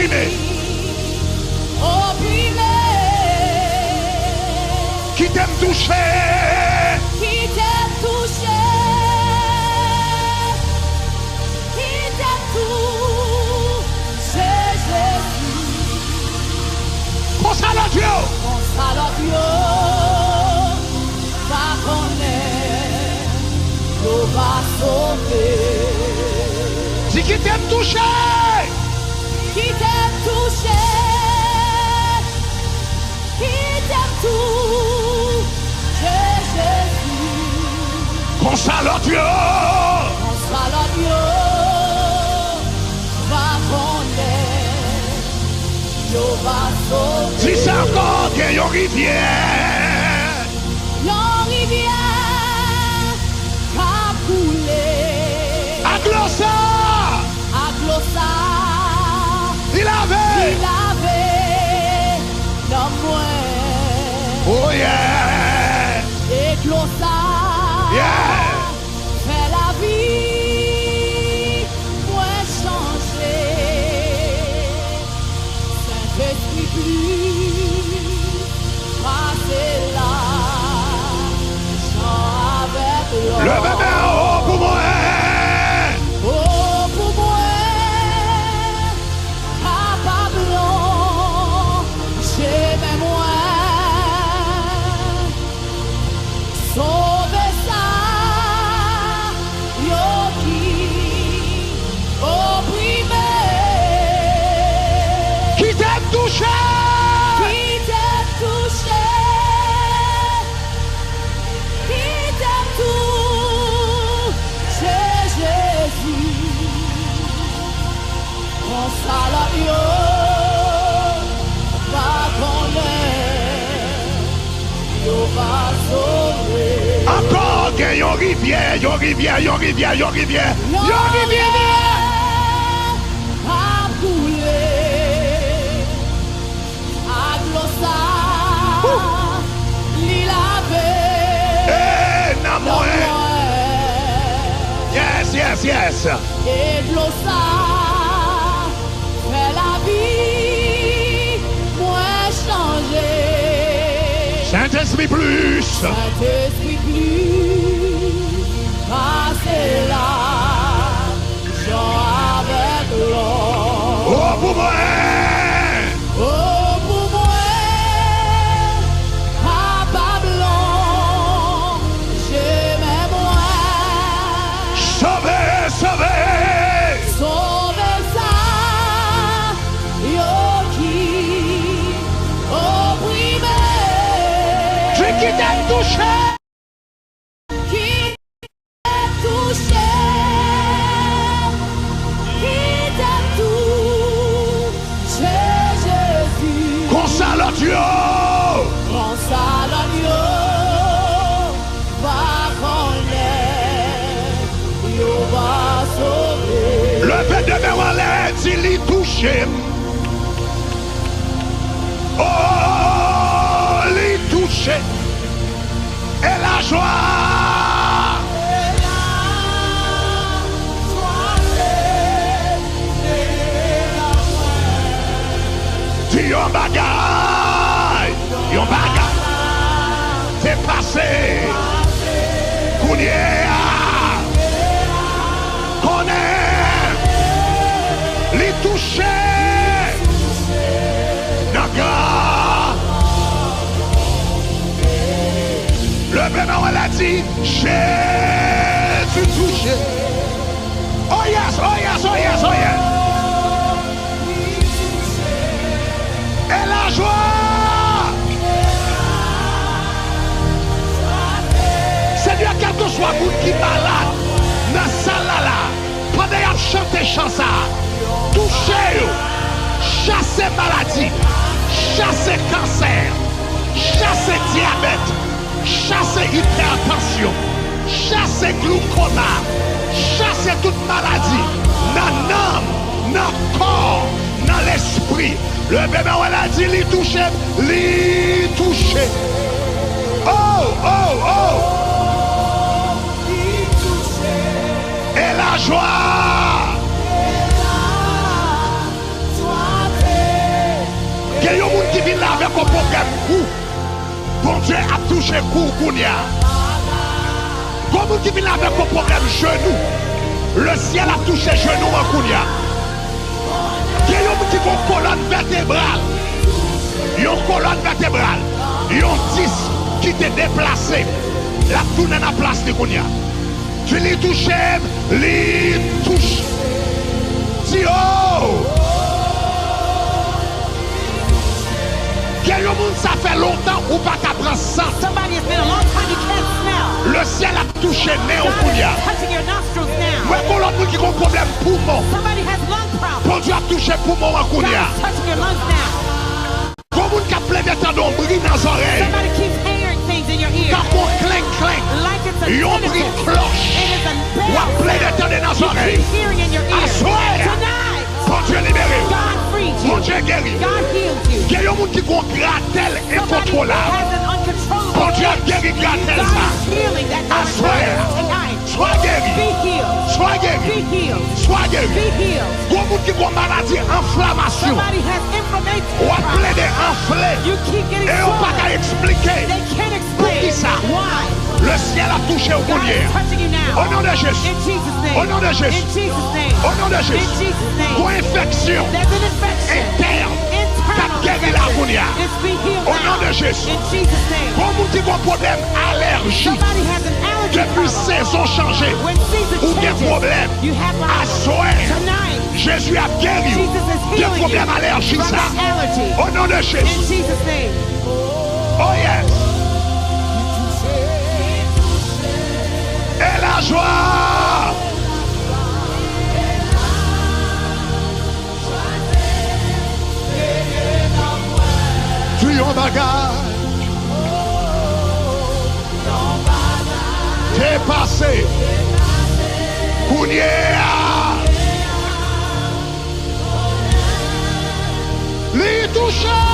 opprimé. Qui t'aime toucher. Qui t'aime touché. Qui t'aime touché, Jésus. Console Dieu. Console Dieu. Va connaître. Nous va sauver. Si qui t'aime touché. Qui t'aime touché. Qui t'aime touché, Jésus. Console Dieu. Console Dieu. Va connaître. Nous va sauver. Si c'est encore qu'il y a une rivière. Yon rivière qu'a coulé. À Glossa. À Glossa. Il avait dans moi. Oh yeah. Et Glossa. Yeah. Fait la vie. Moi changer. Saint-Esprit plus. Passer là. Chant avec l'homme. Le bébé en haut pour moi. Oh, pour moi, Papa Blanc, j'aime moi. Sauve ça, yo qui opprimé. Qui t'aime touché. Qui t'aime touché. Qui t'aime touché, Jésus. Console Dieu, va connaître, Dieu va sauver. Encore qu'il y a une rivière, une rivière, une rivière, une rivière. Une rivière. A couler, à Glossa, l'île avait, Eh, Namoé. Yes, yes, yes. et Glossa, fait la vie, moi changer. Saint-Esprit plus. Saint-Esprit plus, passez là, Jean avec l'homme. Oh, pour moi. Oh, pour moi, Papa Blanc, j'aime moi. Sauvez, sauvez. Sauve ça, yo qui opprimé. Qui t'aime touché. Qui t'aime touché. Qui t'aime touché, Jésus. Console Dieu. Console Dieu, va connaître, Dieu va sauver. Le fait de me relève, il y touché. Oh, il y touché. Et la joie. Tu yon bagay. Yon bagay. C'est passé. Kounye. Connaît. Les toucher. D'accord. Le bébé, on l'a dit. Jésus touché. Oh yes, oh yes, oh yes, oh yes. Et la joie. Seigneur, quel que soit vous qui malade, dans la salle là, pendant qu'il chante chanson, touchez, chassez maladie, chassez cancer, chassez diabète, chassez hypertension, chassez glaucoma, chassez toute maladie, dans l'âme, dans le corps, dans l'esprit. Le bébé, on a dit, les toucher, les toucher. Oh, oh, oh. Et la joie. problème coup. Bon Dieu a touché coup Kounia. Comme qui vient avec un problème genou. Le ciel a touché genou en Kounia. Il y a un qui a une colonne vertébrale. Il y a une colonne vertébrale. Il y a un disque qui t'est déplacé. La tourne dans la place de Kounia. Tu l'y touches, l'y touche. Dis oh! Quelqu'un ça fait longtemps ou pas qu'à prendre sang. Somebody has been a long time you can't smell. Le ciel a touché nez au Kounia. Touching your nostrils now. Ouais, pour l'autre qui a un problème poumon. Somebody has lung problems. Bon Dieu a touché poumon en Kounia. God's touching your lungs now. Comme on qui a plein de temps d'ombris dans les oreilles. Somebody keeps hearing things in your ear. Quand on clink clink. Like it's a Ils ont pris tinnitus. cloche. It is a Ou a plein de temps dans les You oreilles. keep hearing in your ear. Assoir. Tonight, Bon Dieu libéré. God freed Bon you. Dieu guéri. God healed you. Il y a un monde qui a un gratel Somebody incontrôlable. has an uncontrollable Bon Dieu a pain. guéri gratel ça. God is healing that Assoir. tonight. Sois guéri. Be healed. Sois Be guéri. healed. Sois Be guéri. healed. Gros monde qui a une maladie inflammation. Somebody has inflammation. Ou a plein de enflé. You keep getting Et on pas qu'à swollen. expliquer. They can't Pour qui explain ça? why. Le ciel a touché au God collier. is touching you now. Au nom de Jésus. In Jesus' name. Au nom de Jésus. In Jesus' name. Au nom de In Jésus. Jesus' name. Pour infection There's an infection. interne. Internal guéri la Kounia. infection. It's be healed Au nom now. de Jésus. In Jesus' name. Pour vous qui ont un problème allergie. Somebody has an allergy Depuis problem. saison changée. When season Ou des changes, problèmes. you have À problems. soir. Tonight, Jésus a guéri. Jesus is Des healing problèmes you allergiques from ça. that allergy. Au nom de In Jésus. Jesus' name. Oh yes. Et la joie. Tu en bagage. T'es passé. Kounia. Les touchés.